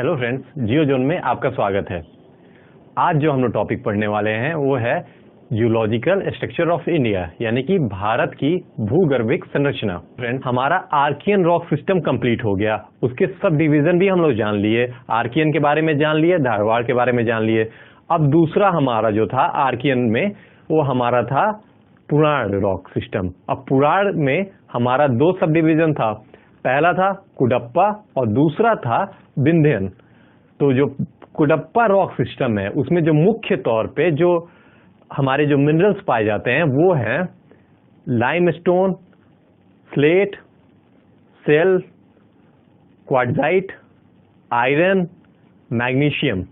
Hello friends, जियो zone में आपका स्वागत है। आज जो हम लोग टॉपिक पढ़ने वाले हैं वो है जियोलॉजिकल स्ट्रक्चर ऑफ इंडिया, यानी कि भारत की भूगर्भिक संरचना। फ्रेंड्स, हमारा आर्कियन रॉक सिस्टम कंप्लीट हो गया, उसके सब डिवीजन भी हम लोग जान लिए। आर्कियन के बारे में जान लिए, धारवाड़ के बारे में जान लिए। अब दूसरा हमारा जो था आर्कियन में, वो हमारा था पुराण रॉक सिस्टम। अब पुराण में हमारा दो सब डिवीजन था, पहला था कुडप्पा और दूसरा था विंध्यन। तो जो कुडप्पा रॉक सिस्टम है उसमें जो मुख्य तौर पे जो हमारे जो मिनरल्स पाए जाते हैं वो हैं limestone, slate, shale, quartzite, iron, magnesium.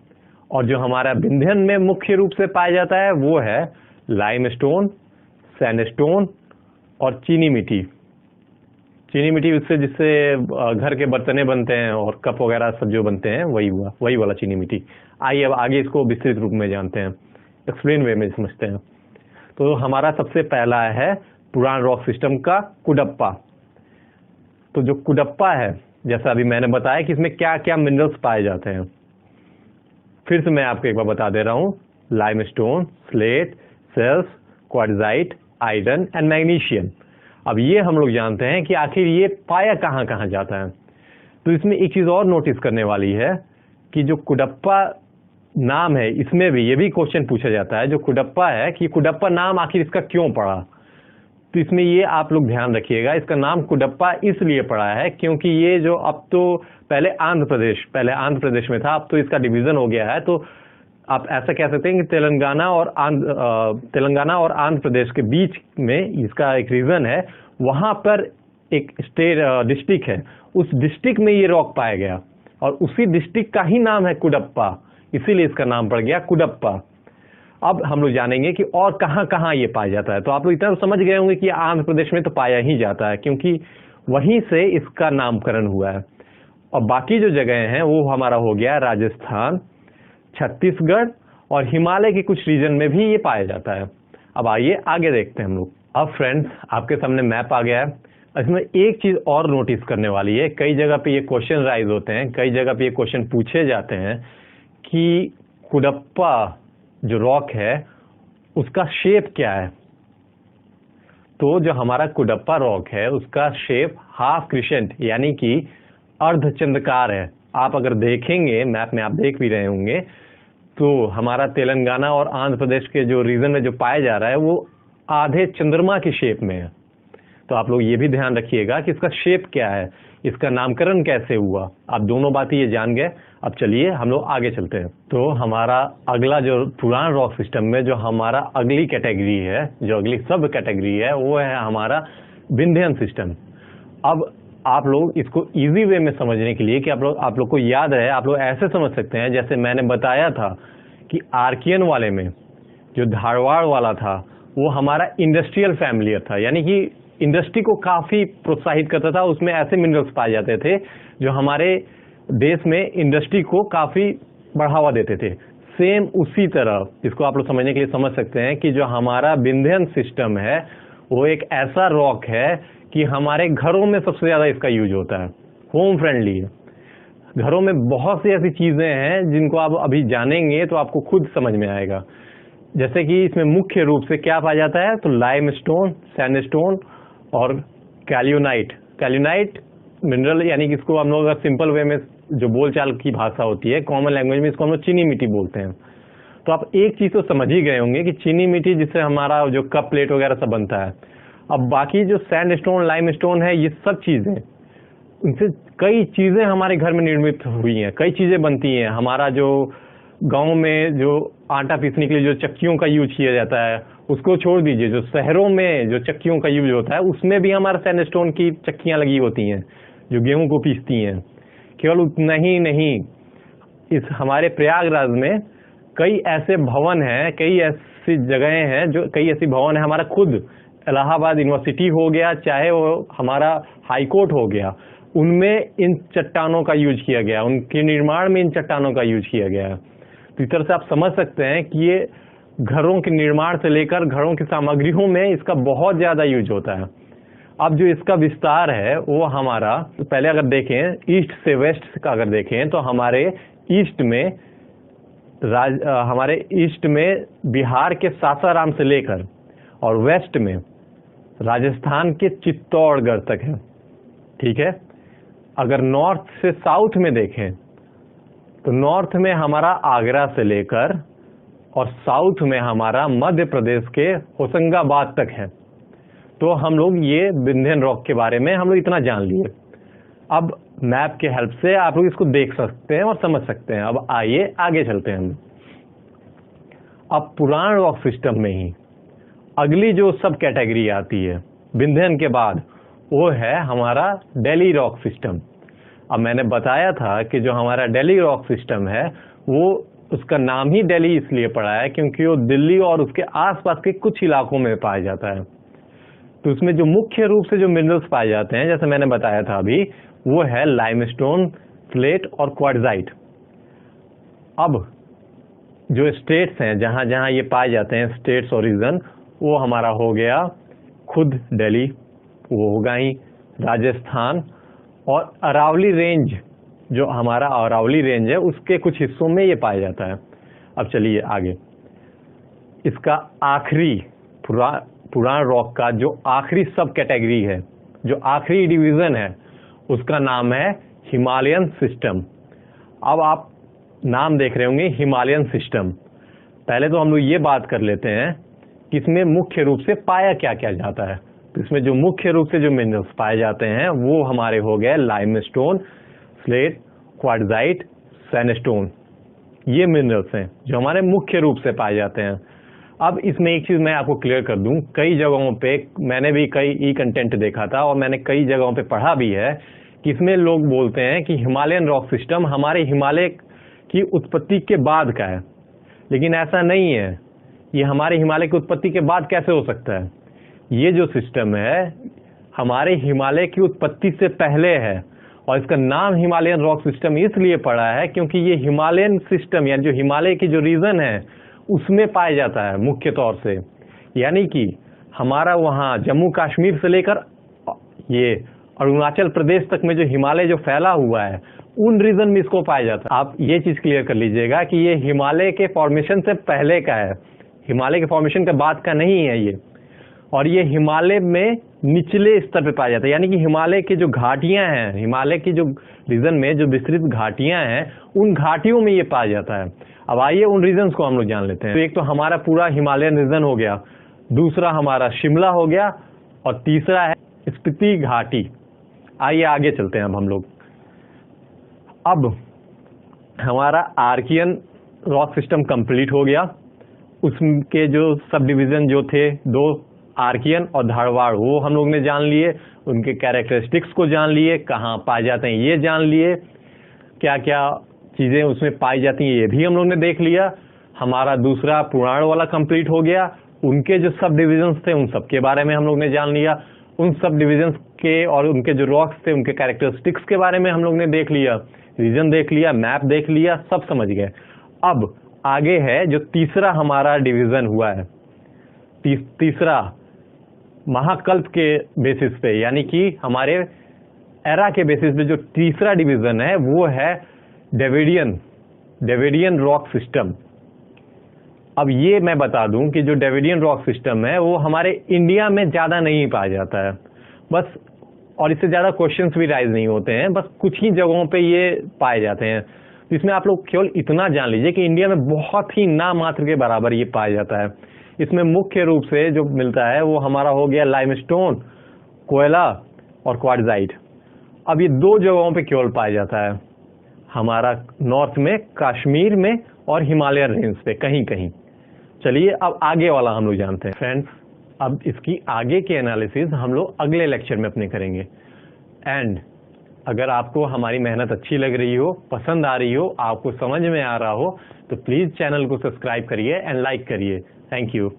और जो हमारा विंध्यन में मुख्य रूप से पाया जाता है वो है लाइमस्टोन, सैंडस्टोन और चीनी मिट्टी। चीनी मिट्टी उससे जिससे घर के बर्तने बनते हैं और कप वगैरह सब जो बनते हैं वही वाला चीनी मिट्टी। आइए अब आगे इसको विस्तृत रूप में जानते हैं, एक्सप्लेन वे में समझते हैं। तो हमारा सबसे पहला है पुराण रॉक सिस्टम का कुडप्पा। तो जो कुडप्पा है, जैसा अभी मैंने बताया कि इसमें क्या क्या मिनरल्स पाए जाते हैं, फिर से मैं आपको एक बार बता दे रहा हूँ। Limestone, slate, shales, quartzite, iron and magnesium. अब ये हम लोग जानते हैं कि आखिर ये पाया कहाँ कहाँ जाता है। तो इसमें एक चीज और नोटिस करने वाली है कि जो कुडप्पा नाम है, इसमें भी ये भी क्वेश्चन पूछा जाता है, जो कुडप्पा है कि कुडप्पा नाम आखिर इसका क्यों पड़ा। तो इसमें ये आप लोग ध्यान रखिएगा, इसका नाम कुडप्पा इसलिए पड़ा है क्योंकि ये जो अब तो पहले आंध्र प्रदेश में था, अब तो इसका डिवीजन हो गया है। तो आप ऐसा कह सकते हैं कि तेलंगाना और आंध्र प्रदेश के बीच में इसका एक रीजन है, वहां पर एक स्टेट डिस्ट्रिक्ट है, उस डिस्ट्रिक्ट में ये रॉक पाया गया और उसी डिस्ट्रिक्ट का ही नाम है कुडप्पा, इसीलिए इसका नाम पड़ गया कुडप्पा। अब हम लोग जानेंगे कि और कहाँ कहाँ ये पाया जाता है। तो आप लोग इतना समझ गए होंगे कि आंध्र प्रदेश में तो पाया ही जाता है क्योंकि वहीं से इसका नामकरण हुआ है। और बाकी जो जगह हैं वो हमारा हो गया राजस्थान, छत्तीसगढ़ और हिमालय के कुछ रीजन में भी ये पाया जाता है। अब आइए आगे देखते हैं हम लोग। अब फ्रेंड्स, आपके सामने मैप आ गया है। इसमें एक चीज और नोटिस करने वाली है, कई जगह पे ये क्वेश्चन राइज होते हैं, कई जगह पे ये क्वेश्चन पूछे जाते हैं कि कुडप्पा जो रॉक है उसका शेप क्या है। तो जो हमारा कुडप्पा रॉक है उसका शेप हाफ क्रिसेंट यानी कि अर्धचंद्राकार है। आप अगर देखेंगे मैप में, आप देख भी रहे होंगे, तो हमारा तेलंगाना और आंध्र प्रदेश के जो रीजन में जो पाया जा रहा है वो आधे चंद्रमा की शेप में है। तो आप लोग ये भी ध्यान रखिएगा कि इसका शेप क्या है, इसका नामकरण कैसे हुआ। आप दोनों बातें ये जान गए। अब चलिए हम लोग आगे चलते हैं। तो हमारा अगला जो पुराण रॉक सिस्टम में जो हमारा अगली कैटेगरी है, जो अगली सब कैटेगरी है, वो है हमारा विंध्यन सिस्टम। अब आप लोग इसको इजी वे में समझने के लिए कि आप लोग को याद रहे, आप लोग ऐसे समझ सकते हैं जैसे मैंने बताया था कि आर्कियन वाले में जो धारवाड़ वाला था वो हमारा इंडस्ट्रियल फैमिली था, यानी कि इंडस्ट्री को काफी प्रोत्साहित करता था। उसमें ऐसे मिनरल्स पाए जाते थे जो हमारे देश में इंडस्ट्री को काफी बढ़ावा देते थे। सेम उसी तरह इसको आप लोग समझने के लिए समझ सकते हैं कि जो हमारा विंध्यन सिस्टम है वो एक ऐसा रॉक है कि हमारे घरों में सबसे ज्यादा इसका यूज होता है, होम फ्रेंडली है। घरों में बहुत सी ऐसी चीजें हैं जिनको आप अभी जानेंगे तो आपको खुद समझ में आएगा। जैसे कि इसमें मुख्य रूप से क्या पाया जाता है, तो लाइमस्टोन, सैंडस्टोन और कैल्यूनाइट मिनरल, यानी कि इसको हम लोग अगर सिंपल वे में जो बोलचाल की भाषा होती है, कॉमन लैंग्वेज में इसको हम लोग चीनी मिट्टी बोलते हैं। तो आप एक चीज तो समझ ही गए होंगे कि चीनी मिट्टी जिससे हमारा जो कप प्लेट वगैरह सब बनता है। अब बाकी जो सैंडस्टोन, लाइमस्टोन है, ये सब चीजें, उनसे कई चीजें हमारे घर में निर्मित हुई हैं, कई चीजें बनती हैं। हमारा जो गांव में जो आटा पीसने के लिए जो चक्कियों का यूज किया जाता है उसको छोड़ दीजिए, जो शहरों में जो चक्कियों का यूज होता है उसमें भी हमारा सैंडस्टोन की चक्कियां लगी होती हैं जो गेहूं को पीसती हैं। केवल उतना ही नहीं, इस हमारे प्रयागराज में कई ऐसे भवन हैं, कई ऐसी जगहें हैं, जो कई ऐसी भवन है, हमारा खुद इलाहाबाद यूनिवर्सिटी हो गया, चाहे वो हमारा हाई कोर्ट हो गया, उनमें इन चट्टानों का यूज किया गया, उनके निर्माण में इन चट्टानों का यूज किया गया। तो इस तरह से आप समझ सकते हैं कि ये घरों के निर्माण से लेकर घरों की सामग्रियों में इसका बहुत ज्यादा यूज होता है। अब जो इसका विस्तार है वो हमारा, पहले अगर देखें ईस्ट से वेस्ट का अगर देखें तो हमारे ईस्ट में बिहार के सासाराम से लेकर और वेस्ट में राजस्थान के चित्तौड़गढ़ तक है, ठीक है। अगर नॉर्थ से साउथ में देखें तो नॉर्थ में हमारा आगरा से लेकर और साउथ में हमारा मध्य प्रदेश के होशंगाबाद तक है। तो हम लोग ये विंध्यन रॉक के बारे में हम लोग इतना जान लिए। अब मैप के हेल्प से आप लोग इसको देख सकते हैं और समझ सकते हैं। अब आइए आगे चलते हैं हम। अब पुराण रॉक सिस्टम में ही अगली जो सब कैटेगरी आती है विंध्यन के बाद, वो है हमारा दिल्ली रॉक सिस्टम। अब मैंने बताया था कि जो हमारा दिल्ली रॉक सिस्टम है वो, उसका नाम ही दिल्ली इसलिए पड़ा है क्योंकि वो दिल्ली और उसके आसपास के कुछ इलाकों में पाया जाता है। तो उसमें जो मुख्य रूप से जो मिनरल्स पाए जाते हैं, जैसे मैंने बताया था अभी, वो है लाइमस्टोन, स्लेट और क्वार्ट्जाइट। अब जो स्टेट्स हैं जहां जहां ये पाए जाते हैं, स्टेट्स और रीजन, वो हमारा हो गया खुद दिल्ली, वो होगा ही राजस्थान, और अरावली रेंज, जो हमारा अरावली रेंज है उसके कुछ हिस्सों में ये पाया जाता है। अब चलिए आगे। इसका आखिरी पुराण रॉक का जो आखिरी सब कैटेगरी है, जो आखिरी डिवीजन है, उसका नाम है हिमालयन सिस्टम। अब आप नाम देख रहे होंगे हिमालयन सिस्टम। पहले तो हम लोग ये बात कर लेते हैं कि इसमें मुख्य रूप से पाया क्या क्या जाता है। तो इसमें जो मुख्य रूप से जो मिनरल्स पाए जाते हैं वो हमारे हो गए लाइमस्टोन, स्लेट, क्वार्ट्जाइट, सैंडस्टोन। ये मिनरल्स हैं जो हमारे मुख्य रूप से पाए जाते हैं। अब इसमें एक चीज मैं आपको क्लियर कर दूं, कई जगहों पे मैंने भी कई ई कंटेंट देखा था और मैंने कई जगहों पे पढ़ा भी है कि इसमें लोग बोलते हैं कि हिमालयन रॉक सिस्टम हमारे हिमालय की उत्पत्ति के बाद का है, लेकिन ऐसा नहीं है। ये हमारे हिमालय की उत्पत्ति के बाद कैसे हो सकता है? ये जो सिस्टम है हमारे हिमालय की उत्पत्ति से पहले है, और इसका नाम हिमालयन रॉक सिस्टम इसलिए पड़ा है क्योंकि ये हिमालयन सिस्टम यानी जो हिमालय की जो रीजन है उसमें पाया जाता है मुख्य तौर से। यानी कि हमारा वहाँ जम्मू कश्मीर से लेकर ये अरुणाचल प्रदेश तक में जो हिमालय जो फैला हुआ है उन रीजन में इसको पाया जाता है। आप ये चीज क्लियर कर लीजिएगा कि ये हिमालय के फॉर्मेशन से पहले का है, हिमालय के फॉर्मेशन के बाद का नहीं है ये। और ये हिमालय में निचले स्तर पे पाया जाता है, यानी कि हिमालय की जो घाटियां हैं, हिमालय की जो रीजन में जो विस्तृत घाटियां हैं उन घाटियों में ये पाया जाता है। अब आइए उन रीजन्स को हम लोग जान लेते हैं। तो एक तो हमारा पूरा हिमालयन रीजन हो गया, दूसरा हमारा शिमला हो गया, और तीसरा है स्पीति घाटी। आइए आगे चलते हैं अब हम लोग। अब हमारा आर्कियन रॉक सिस्टम कंप्लीट हो गया। उसके जो सब डिवीजन जो थे, दो आर्कियन और धारवाड़, वो हम लोग ने जान लिए, उनके कैरेक्टरिस्टिक्स को जान लिए, कहाँ पाए जाते हैं ये जान लिए, क्या क्या चीजें उसमें पाई जाती हैं ये भी हम लोग ने देख लिया। हमारा दूसरा पुराण वाला कंप्लीट हो गया, उनके जो सब डिविजन्स थे उन सब के बारे में हम लोग ने जान लिया। उन सब डिविजन्स के और उनके जो रॉक्स थे उनके कैरेक्टरिस्टिक्स के बारे में हम लोग ने देख लिया, रीजन देख लिया, मैप देख लिया, सब समझ गए। अब आगे है जो तीसरा हमारा डिवीजन हुआ है, तीसरा महाकल्प के बेसिस पे, यानी कि हमारे एरा के बेसिस पे जो तीसरा डिवीजन है वो है डेविडियन रॉक सिस्टम। अब ये मैं बता दूं कि जो डेविडियन रॉक सिस्टम है वो हमारे इंडिया में ज्यादा नहीं पाया जाता है बस, और इससे ज्यादा क्वेश्चंस भी राइज नहीं होते हैं, बस कुछ ही जगहों पे ये पाए जाते हैं। इसमें आप लोग केवल इतना जान लीजिए कि इंडिया में बहुत ही नामात्र के बराबर ये पाया जाता है। इसमें मुख्य रूप से जो मिलता है वो हमारा हो गया लाइमस्टोन, कोयला और क्वार्ट्जाइट। अब ये दो जगहों पे केवल पाया जाता है, हमारा नॉर्थ में, कश्मीर में, और हिमालयन रेंज पे कहीं कहीं। चलिए अब आगे वाला हम लोग जानते हैं फ्रेंड्स। अब इसकी आगे की एनालिसिस हम लोग अगले लेक्चर में अपने करेंगे। एंड अगर आपको हमारी मेहनत अच्छी लग रही हो, पसंद आ रही हो, आपको समझ में आ रहा हो, तो प्लीज चैनल को सब्सक्राइब करिए एंड लाइक करिए। Thank you.